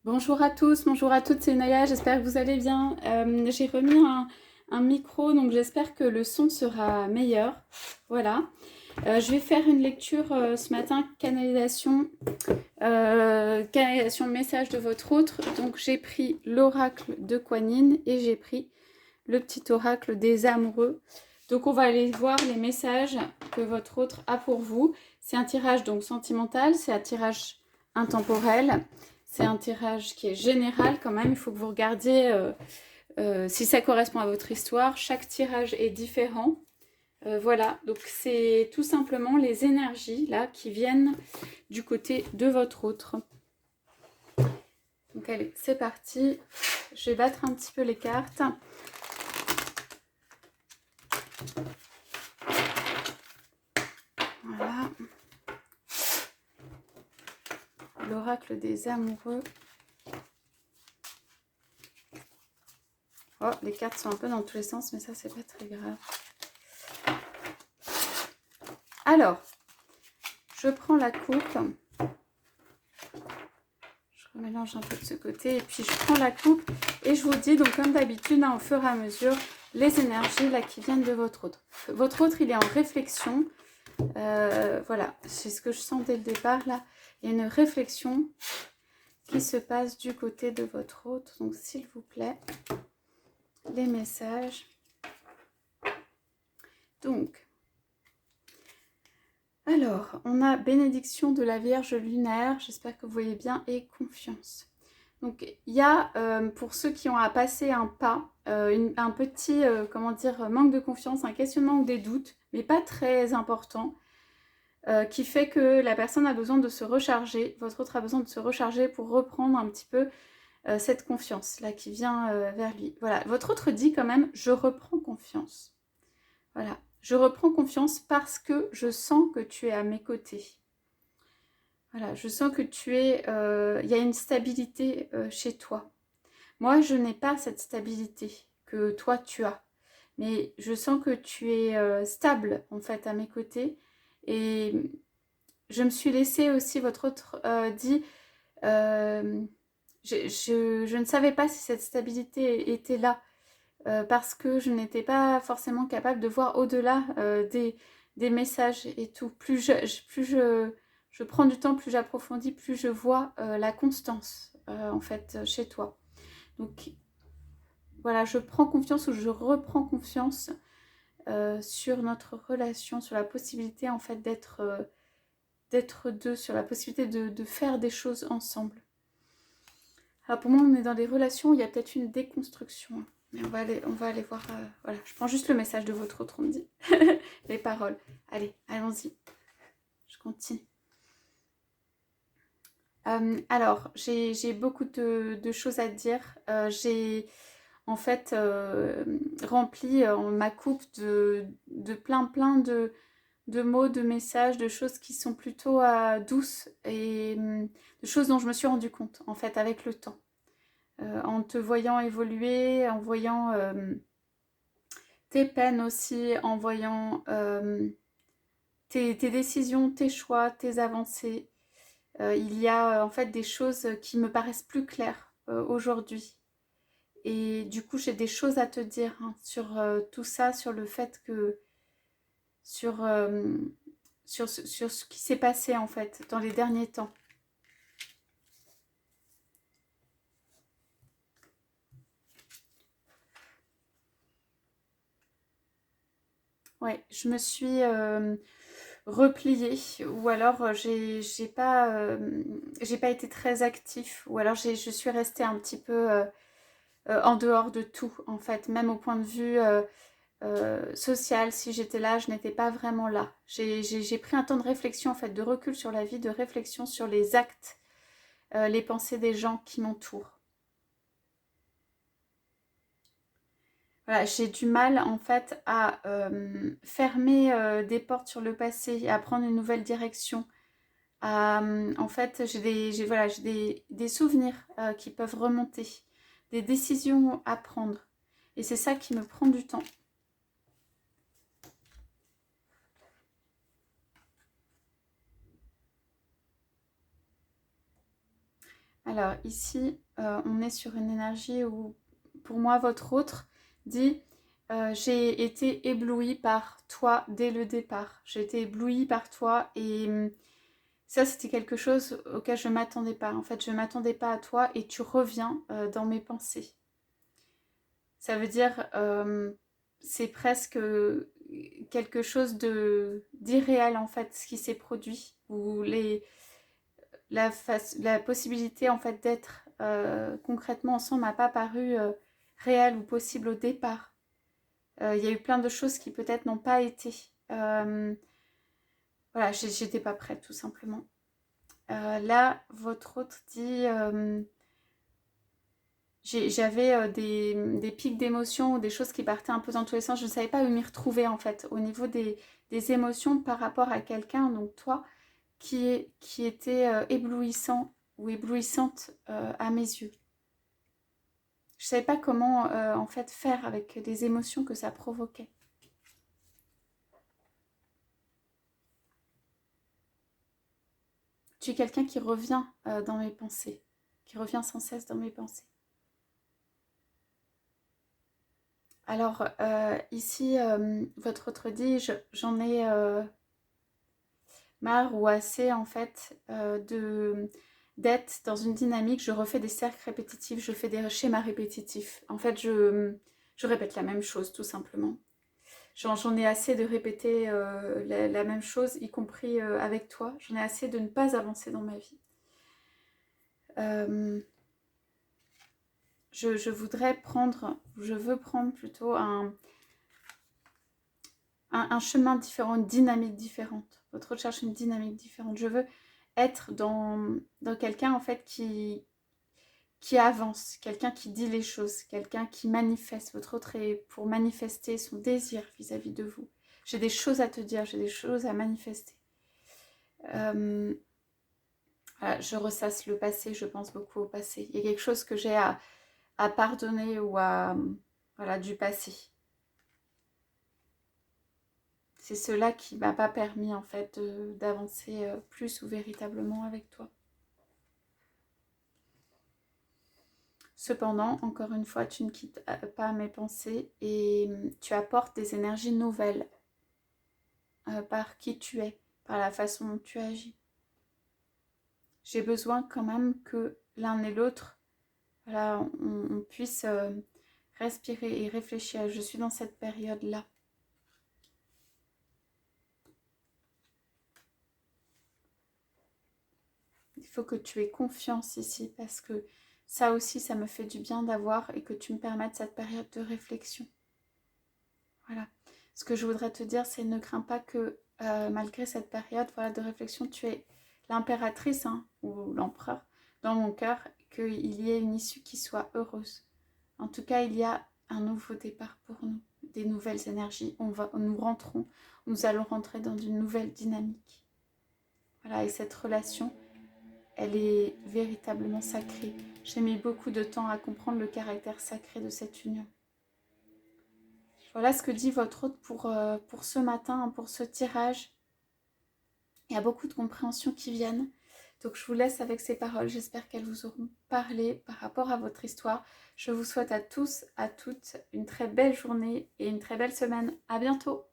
Bonjour à tous, bonjour à toutes, c'est Naya, j'espère que vous allez bien. J'ai remis un micro, donc j'espère que le son sera meilleur. Voilà. Je vais faire une lecture ce matin, canalisation message de votre autre. Donc j'ai pris l'oracle de Kuan Yin et j'ai pris le petit oracle des amoureux. Donc on va aller voir les messages que votre autre a pour vous. C'est un tirage donc sentimental, c'est un tirage intemporel. C'est un tirage qui est général quand même, il faut que vous regardiez si ça correspond à votre histoire. Chaque tirage est différent. Voilà, donc c'est tout simplement les énergies là qui viennent du côté de votre autre. Donc allez, c'est parti. Je vais battre un petit peu les cartes. Voilà. L'oracle des amoureux. Oh, les cartes sont un peu dans tous les sens, mais ça, c'est pas très grave. Alors, je prends la coupe. Je remélange un peu de ce côté. Et puis, je prends la coupe et je vous dis, donc comme d'habitude, hein, au fur et à mesure, les énergies là qui viennent de votre autre. Votre autre, il est en réflexion. Voilà, c'est ce que je sens dès le départ, là. Il y a une réflexion qui se passe du côté de votre autre. Donc, s'il vous plaît, les messages. Donc, alors, on a bénédiction de la Vierge lunaire, j'espère que vous voyez bien, et confiance. Donc, il y a, pour ceux qui ont à passer un pas, un petit, comment dire, manque de confiance, un questionnement ou des doutes, mais pas très important, qui fait que la personne a besoin de se recharger, votre autre a besoin de se recharger pour reprendre un petit peu cette confiance-là qui vient vers lui. Voilà, votre autre dit quand même, je reprends confiance. Voilà, je reprends confiance parce que je sens que tu es à mes côtés. Voilà, je sens que tu es... il y a une stabilité chez toi. Moi, je n'ai pas cette stabilité que toi, tu as. Mais je sens que tu es stable, en fait, à mes côtés. Et je me suis laissée aussi, votre autre dit... je ne savais pas si cette stabilité était là. Parce que je n'étais pas forcément capable de voir au-delà des messages et tout. Je prends du temps, plus j'approfondis, plus je vois la constance en fait chez toi. Donc voilà, je prends confiance ou je reprends confiance sur notre relation, sur la possibilité en fait d'être deux, sur la possibilité de faire des choses ensemble. Alors pour moi, on est dans des relations où il y a peut-être une déconstruction. Mais on va aller voir. Voilà, je prends juste le message de votre autre, on me dit. Les paroles. Allez, allons-y. Je continue. Alors, j'ai beaucoup de choses à dire. J'ai en fait rempli ma coupe de plein de mots, de messages, de choses qui sont plutôt douces et de choses dont je me suis rendu compte en fait avec le temps. En te voyant évoluer, en voyant tes peines aussi, en voyant tes décisions, tes choix, tes avancées. Il y a en fait des choses qui me paraissent plus claires aujourd'hui. Et du coup, j'ai des choses à te dire hein, sur tout ça, sur le fait que... sur, sur ce qui s'est passé en fait dans les derniers temps. Ouais, je me suis repliée ou alors j'ai pas été très actif ou alors je suis restée un petit peu en dehors de tout en fait, même au point de vue social. Si j'étais là, je n'étais pas vraiment là. J'ai pris un temps de réflexion en fait, de recul sur la vie, de réflexion sur les actes, les pensées des gens qui m'entourent. Voilà, j'ai du mal en fait à fermer des portes sur le passé et à prendre une nouvelle direction. En fait, voilà, j'ai des souvenirs qui peuvent remonter, des décisions à prendre. Et c'est ça qui me prend du temps. Alors ici, on est sur une énergie où, pour moi, votre autre dit j'ai été éblouie par toi dès le départ. J'ai été éblouie par toi et ça, c'était quelque chose auquel je ne m'attendais pas. En fait, je ne m'attendais pas à toi et tu reviens dans mes pensées. Ça veut dire, c'est presque quelque chose d'irréel en fait, ce qui s'est produit. Ou la possibilité en fait d'être concrètement ensemble m'a pas paru réelle ou possible au départ. Il y a eu plein de choses qui peut-être n'ont pas été. Voilà, j'étais pas prête tout simplement. Là, votre autre dit j'avais des pics d'émotions ou des choses qui partaient un peu dans tous les sens. Je ne savais pas où m'y retrouver en fait au niveau des émotions par rapport à quelqu'un, donc toi, qui était éblouissant ou éblouissante à mes yeux. Je ne savais pas comment en fait faire avec les émotions que ça provoquait. Tu es quelqu'un qui revient dans mes pensées, qui revient sans cesse dans mes pensées. Alors ici, votre autre dit, j'en ai marre ou assez en fait d'être dans une dynamique, je refais des cercles répétitifs, je fais des schémas répétitifs. En fait, je répète la même chose tout simplement. J'en ai assez de répéter la même chose, y compris avec toi. J'en ai assez de ne pas avancer dans ma vie. Je veux prendre plutôt un chemin différent, une dynamique différente. Votre autre cherche une dynamique différente. Je veux être dans quelqu'un en fait qui avance, quelqu'un qui dit les choses, quelqu'un qui manifeste. Votre autre est pour manifester son désir vis-à-vis de vous. J'ai des choses à te dire, j'ai des choses à manifester. Voilà, je ressasse le passé, je pense beaucoup au passé. Il y a quelque chose que j'ai à pardonner ou voilà, du passé. C'est cela qui m'a pas permis en fait d'avancer plus ou véritablement avec toi. Cependant, encore une fois, tu ne quittes pas mes pensées et tu apportes des énergies nouvelles par qui tu es, par la façon dont tu agis. J'ai besoin quand même que l'un et l'autre, voilà, on puisse respirer et réfléchir. Je suis dans cette période-là. Il faut que tu aies confiance ici parce que ça aussi, ça me fait du bien d'avoir et que tu me permettes cette période de réflexion. Voilà. Ce que je voudrais te dire, c'est ne crains pas que malgré cette période voilà, de réflexion, tu es l'impératrice hein, ou l'empereur dans mon cœur, qu'il y ait une issue qui soit heureuse. En tout cas, il y a un nouveau départ pour nous, des nouvelles énergies. Nous allons rentrer dans une nouvelle dynamique. Voilà, et cette relation, elle est véritablement sacrée. J'ai mis beaucoup de temps à comprendre le caractère sacré de cette union. Voilà ce que dit votre hôte pour ce matin, pour ce tirage. Il y a beaucoup de compréhensions qui viennent. Donc je vous laisse avec ces paroles. J'espère qu'elles vous auront parlé par rapport à votre histoire. Je vous souhaite à tous, à toutes, une très belle journée et une très belle semaine. À bientôt!